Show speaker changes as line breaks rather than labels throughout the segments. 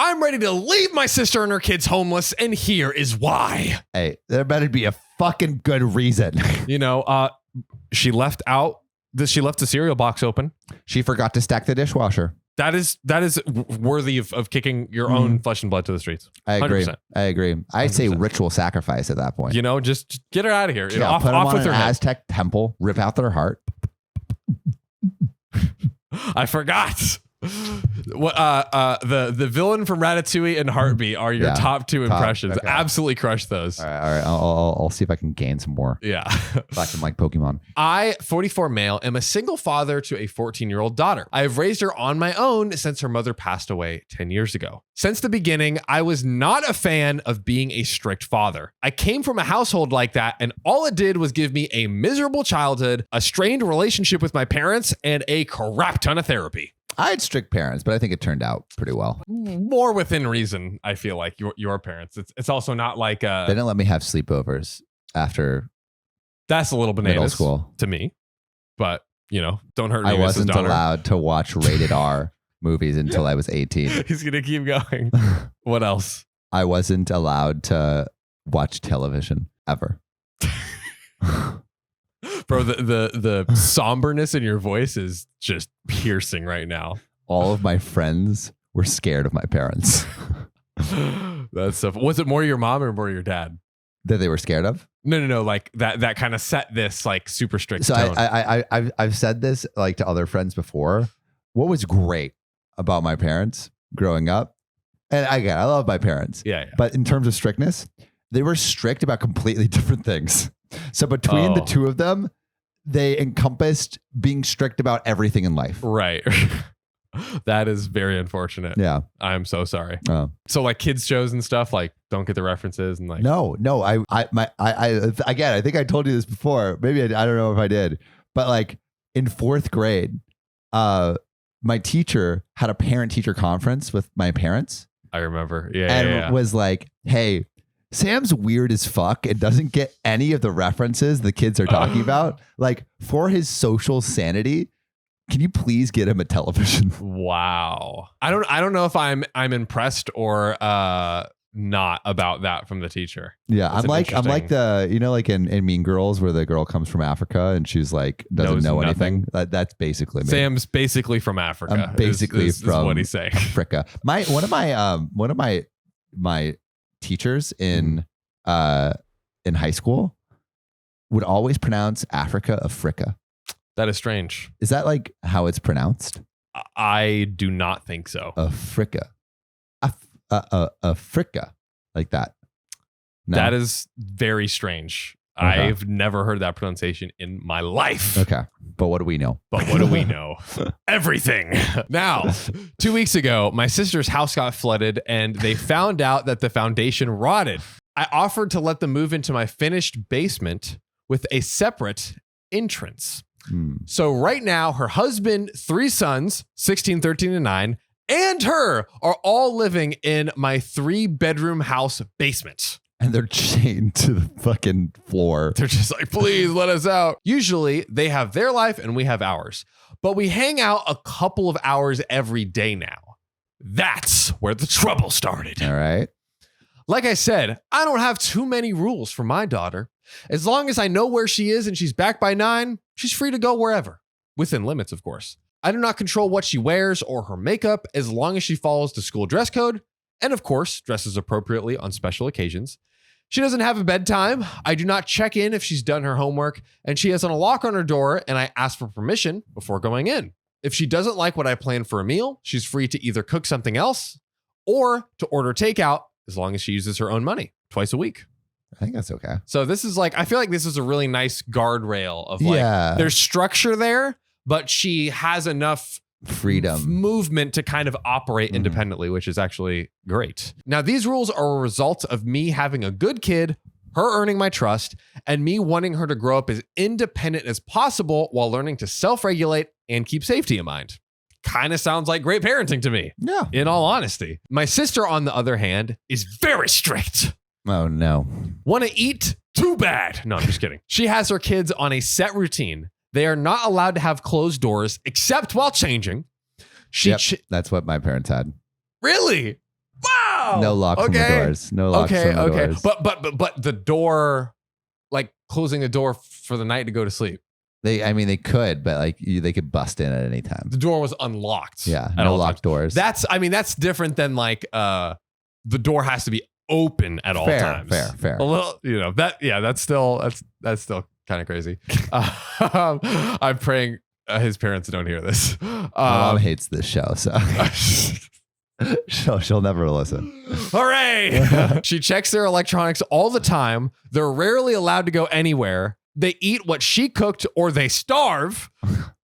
I'm ready to leave my sister and her kids homeless, and here is why.
Hey, there better be a fucking good reason.
She left the cereal box open.
She forgot to stack the dishwasher.
That is worthy of kicking your own flesh and blood to the streets.
I agree.
100%.
I agree. I'd say ritual sacrifice at that point.
Just get her out of here.
Yeah,
off
put them on
with
an
her head.
Aztec temple, rip out their heart.
I forgot. What the villain from Ratatouille and Heartbeat are your top two impressions. Okay. Absolutely crush those.
All right. I'll see if I can gain some more.
Yeah.
Back in like Pokemon.
I, 44 male, am a single father to a 14-year-old daughter. I have raised her on my own since her mother passed away 10 years ago. Since the beginning, I was not a fan of being a strict father. I came from a household like that, and all it did was give me a miserable childhood, a strained relationship with my parents, and a crap ton of therapy.
I had strict parents, but I think it turned out pretty well.
More within reason, I feel like your parents. It's also not like
they didn't let me have sleepovers after.
That's a little bananas
middle school
to me, but don't hurt me.
I wasn't allowed to watch rated R movies until I was 18.
He's gonna keep going. What else?
I wasn't allowed to watch television ever.
Bro, the somberness in your voice is just piercing right now.
All of my friends were scared of my parents.
That's stuff. Was it more your mom or more your dad
that they were scared of?
No. Like that kind of set this like super strict tone.
I've said this like to other friends before. What was great about my parents growing up, and again, I love my parents.
Yeah.
But in terms of strictness, they were strict about completely different things. So between the two of them, they encompassed being strict about everything in life.
Right. That is very unfortunate.
Yeah.
I'm so sorry. So like kids shows and stuff, like don't get the references and like.
No. Again, I think I told you this before. Maybe I don't know if I did, but like in 4th grade, my teacher had a parent teacher conference with my parents.
I remember.
And was like, hey, Sam's weird as fuck and doesn't get any of the references the kids are talking about. Like, for his social sanity, can you please get him a television?
Wow. I don't know if I'm impressed or not about that from the teacher.
Yeah, I'm like the like in Mean Girls where the girl comes from Africa and she's like doesn't know anything. That's basically me.
Sam's basically from Africa.
I'm basically from
what he's saying.
Africa. One of my teachers in high school would always pronounce Africa Africa.
That is strange.
Is that like how it's pronounced?
I do not think so.
Africa. Africa. Like that. No.
That is very strange. Okay. I've never heard that pronunciation in my life.
Okay. But what do we know?
Everything. Now, 2 weeks ago, my sister's house got flooded and they found out that the foundation rotted. I offered to let them move into my finished basement with a separate entrance. So right now, her husband, 3 sons, 16, 13, and 9, and her are all living in my 3-bedroom house basement.
And they're chained to the fucking floor.
They're just like, please let us out. Usually they have their life and we have ours, but we hang out a couple of hours every day now. That's where the trouble started.
All right.
Like I said, I don't have too many rules for my daughter. As long as I know where she is and she's back by 9, she's free to go wherever. Within limits, of course. I do not control what she wears or her makeup as long as she follows the school dress code and, of course, dresses appropriately on special occasions. She doesn't have a bedtime. I do not check in if she's done her homework, and she has a lock on her door, and I ask for permission before going in. If she doesn't like what I plan for a meal, she's free to either cook something else or to order takeout as long as she uses her own money twice a week.
I think that's okay.
So this is like, I feel like this is a really nice guardrail of like, there's structure there, but she has enough
freedom
movement to kind of operate independently, which is actually great. Now, these rules are a result of me having a good kid, her earning my trust, and me wanting her to grow up as independent as possible while learning to self-regulate and keep safety in mind. Kind of sounds like great parenting to me.
Yeah.
In all honesty. My sister, on the other hand, is very strict.
Oh, no.
Want to eat? Too bad. No, I'm just kidding. She has her kids on a set routine. They are not allowed to have closed doors except while changing.
That's what my parents had.
Really? No.
No locks on the doors. No locks on the doors.
But the door, like closing the door for the night to go to sleep.
They could, but like they could bust in at any time.
The door was unlocked.
Yeah, no locked doors.
That's different than like the door has to be open at all times.
Fair.
A little, that's still kind of crazy. I'm praying his parents don't hear this.
My mom hates this show, so she'll never listen.
Hooray! She checks their electronics all the time. They're rarely allowed to go anywhere. They eat what she cooked or they starve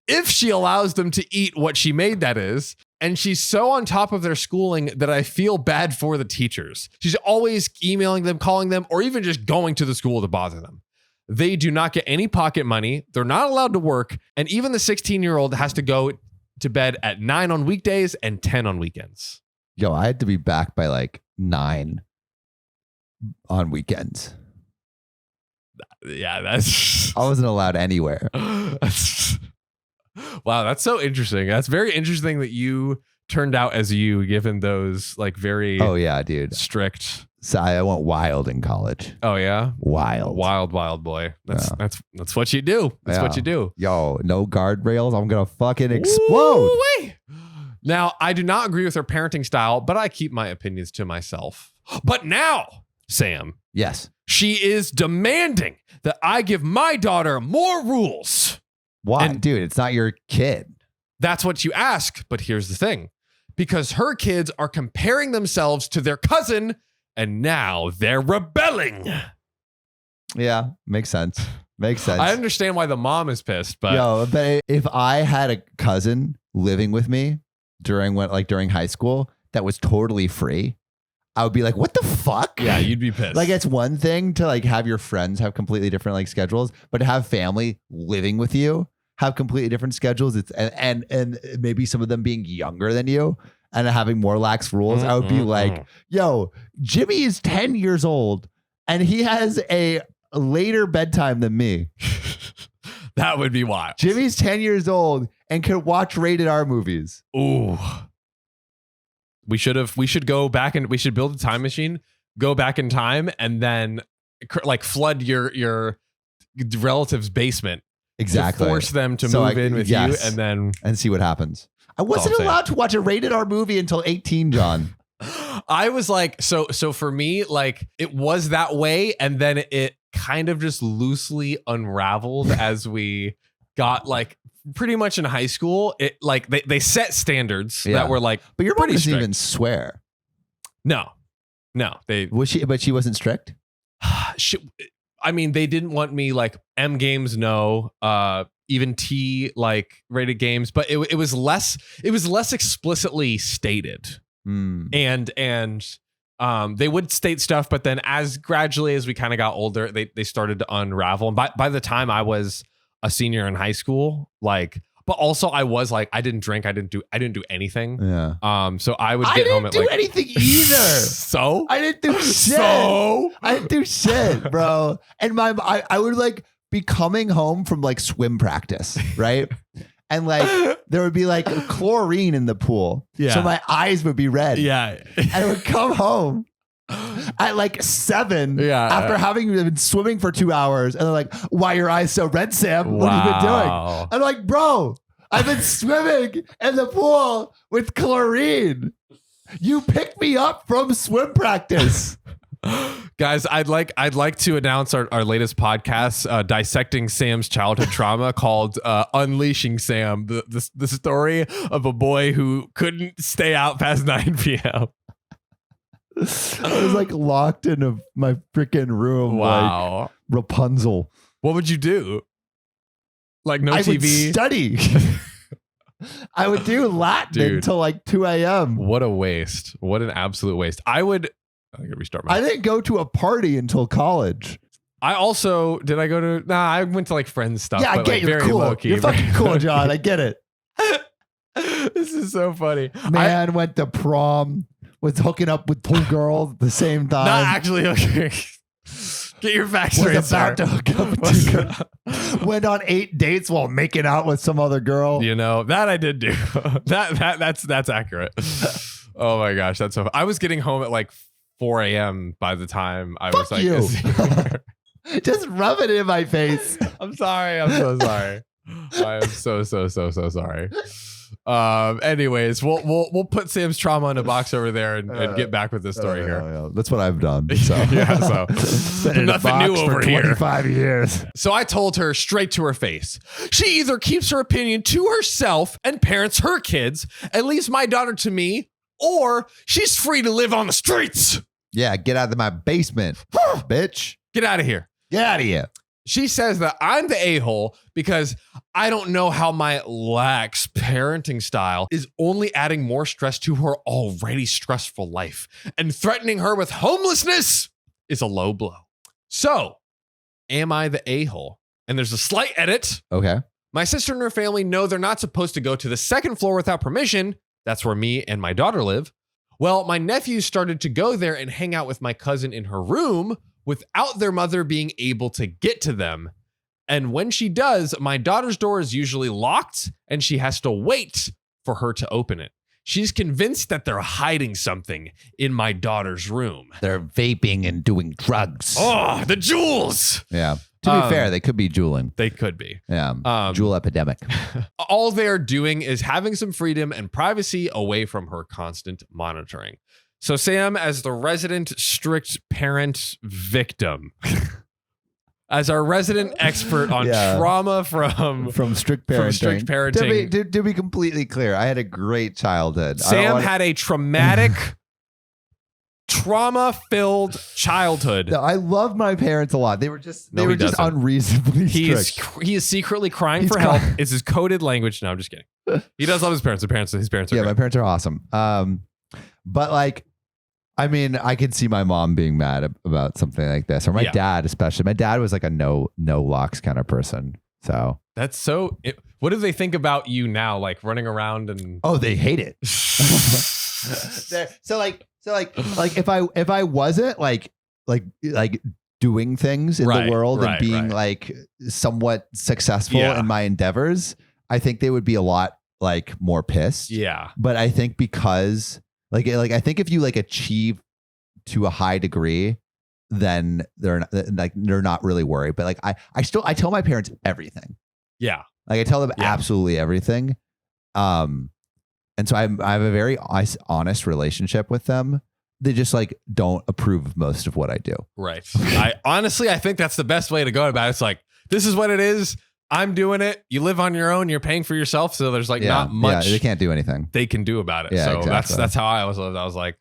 if she allows them to eat what she made, that is. And she's so on top of their schooling that I feel bad for the teachers. She's always emailing them, calling them, or even just going to the school to bother them. They do not get any pocket money. They're not allowed to work. And even the 16-year-old has to go to bed at 9 on weekdays and 10 on weekends.
Yo, I had to be back by like 9 on weekends.
Yeah,
I wasn't allowed anywhere.
Wow, that's so interesting. That's very interesting that you turned out as you, given those like very
dude,
strict.
So I went wild in college.
Oh yeah, wild boy. That's what you do. That's what you do.
Yo, no guardrails. I'm gonna fucking explode.
Ooh-wee. Now, I do not agree with her parenting style, but I keep my opinions to myself. But now, Sam.
Yes.
She is demanding that I give my daughter more rules.
Why? Dude, it's not your kid.
That's what you ask. But here's the thing. Because her kids are comparing themselves to their cousin, and now they're rebelling.
Yeah, makes sense. Makes sense.
I understand why the mom is pissed, but...
but if I had a cousin living with me during high school that was totally free, I would be like, what the fuck?
Yeah, you'd be pissed.
Like, it's one thing to like have your friends have completely different like schedules, but to have family living with you have completely different schedules. It's and maybe some of them being younger than you and having more lax rules. I would be like, yo, Jimmy is 10 years old and he has a later bedtime than me.
That would be wild.
Jimmy's 10 years old and can watch rated R movies.
Ooh. We should go back and we should build a time machine, go back in time, and then like flood your relative's basement.
Exactly.
To force them to move in with you and
see what happens. I wasn't allowed to watch a rated R movie until 18, John.
I was like, so for me, like it was that way. And then it kind of just loosely unraveled as we got like pretty much in high school. It like they set standards that were like,
but your mom doesn't even swear.
No,
but she wasn't strict.
I mean, they didn't want me like M games, no, even T like rated games, but it was less explicitly stated. And they would state stuff, but then as gradually as we kind of got older, they started to unravel. And by the time I was a senior in high school, like, but also I was like, I didn't drink, I didn't do anything.
Yeah.
So I would get home at like,
I didn't do anything either.
So
I didn't do shit. I didn't do shit, bro. And I would like be coming home from like swim practice, right? And like there would be like chlorine in the pool. Yeah. So my eyes would be red.
Yeah.
And I would come home at like 7 after having been swimming for 2 hours. And they're like, why are your eyes so red, Sam? What have you been doing? I'm like, bro, I've been swimming in the pool with chlorine. You picked me up from swim practice.
Guys, I'd like to announce our latest podcast, dissecting Sam's childhood trauma, called Unleashing Sam, the story of a boy who couldn't stay out past 9 p.m.
I was like locked in my freaking room.
Wow.
Like Rapunzel.
What would you do? Like no
I
TV?
Would study. I would do Latin until like 2 a.m.
What a waste. What an absolute waste. I gotta restart my.
I didn't go to a party until college.
I also I went to like friends stuff.
Yeah, I get you're cool. Low-key, you're fucking cool, John. I get it.
This is so funny.
Man went to prom, was hooking up with 2 girls at the same time.
Not actually hooking. Get your facts straight.
Was about to hook up with 2 girls. Went on 8 dates while making out with some other girl.
You know that I did do. That's accurate. Oh my gosh, that's so. I was getting home at like 4 a.m. by the time I was
Fuck
like,
you. Just rub it in my face.
I'm sorry. I'm so sorry. I am so sorry. Anyways, we'll put Sam's trauma in a box over there and get back with this story here.
Yeah. That's what I've done. So.
Yeah, so nothing new over here.
25 years.
So I told her straight to her face. She either keeps her opinion to herself and parents her kids and leaves my daughter to me, or she's free to live on the streets.
Yeah, get out of my basement, bitch.
Get out of here.
Get out of here.
She says that I'm the a-hole because I don't know how my lax parenting style is only adding more stress to her already stressful life, and threatening her with homelessness is a low blow. So, am I the a-hole? And there's a slight edit.
Okay.
My sister and her family know they're not supposed to go to the second floor without permission. That's where me and my daughter live. Well, my nephews started to go there and hang out with my cousin in her room without their mother being able to get to them. And when she does, my daughter's door is usually locked and she has to wait for her to open it. She's convinced that they're hiding something in my daughter's room.
They're vaping and doing drugs.
Oh, the jewels.
Yeah. To be fair, they could be jeweling.
They could be.
Yeah. Jewel epidemic.
All they're doing is having some freedom and privacy away from her constant monitoring. So Sam, as the resident strict parent victim, as our resident expert on trauma from
strict parenting.
Strict parenting.
To be completely clear, I had a great childhood.
Sam had a traumatic, trauma-filled childhood.
No, I love my parents a lot. They were just unreasonably strict.
He is secretly crying for help. It's his coded language. No, I'm just kidding. He does love his parents. His parents are great.
My parents are awesome. But like, I mean, I could see my mom being mad about something like this, or my dad especially. My dad was like a no locks kind of person. So
that's so. What do they think about you now? Like running around and
they hate it. So if I wasn't like doing things in the world and being like somewhat successful in my endeavors, I think they would be a lot like more pissed. Yeah. But I think because I think if you like achieve to a high degree, then they're not really worried. But like I tell my parents everything. Yeah. Like I tell them absolutely everything. And so I have a very honest relationship with them. They just like don't approve of most of what I do. Right. I think that's the best way to go about it. It's like, this is what it is. I'm doing it. You live on your own. You're paying for yourself. So there's like not much they can't do anything
they can do about it.
Yeah,
so
exactly.
that's how I always lived. I was like,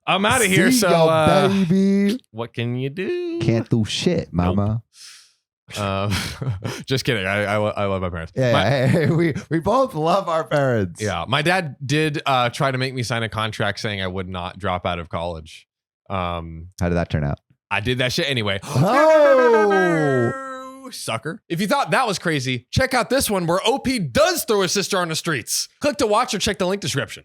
I'm out of here. So
baby,
what can you do?
Can't do shit, mama.
Nope. Just kidding. I love my parents.
Yeah, we both love our parents.
Yeah. My dad did try to make me sign a contract saying I would not drop out of college.
How did that turn out?
I did that shit anyway.
Oh.
Sucker. If you thought that was crazy, check out this one where OP does throw his sister on the streets. Click to watch or check the link description.